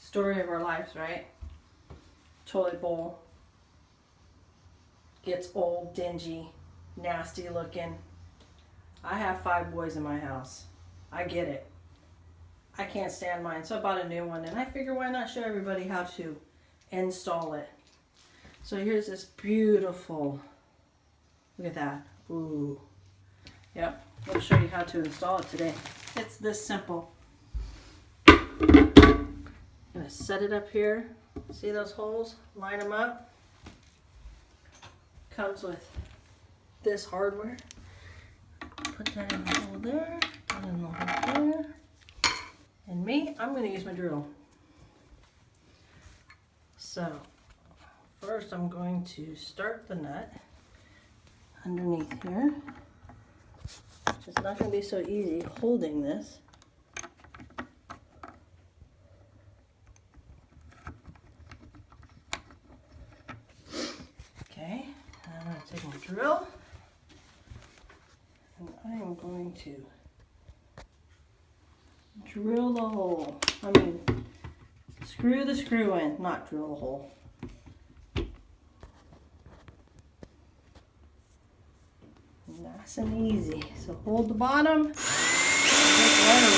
Story of our lives, right? Toilet bowl gets old, dingy, nasty looking. I have 5 boys in my house. I get it. I can't stand mine, so I bought a new one, and I figure why not show everybody how to install it. So here's this beautiful, look at that. Ooh. Yep, I'll show you how to install it today. It's this simple. I'm gonna set it up here. See those holes? Line them up. Comes with this hardware. Put that in the hole there, that in the hole there. And me, I'm gonna use my drill. So, first I'm going to start the nut underneath here. It's not gonna be so easy holding this. Okay, I'm gonna take my drill. And I am going to drill the hole. I mean, screw the screw in, not drill the hole. Nice and easy. So hold the bottom and just let it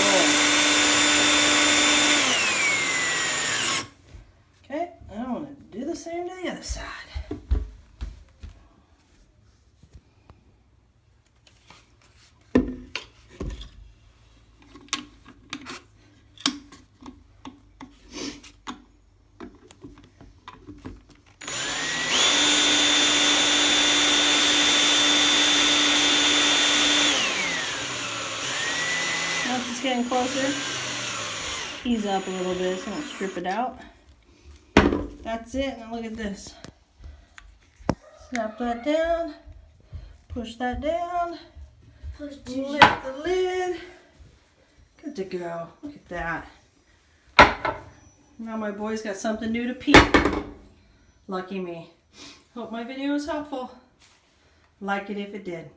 roll. Okay, I want to do the same to the other side. Once it's getting closer, ease up a little bit, so I'll strip it out. That's it, and look at this. Snap that down, push that down, lift the lid. Good to go. Look at that. Now my boy's got something new to peek. Lucky me. Hope my video was helpful. Like it if it did.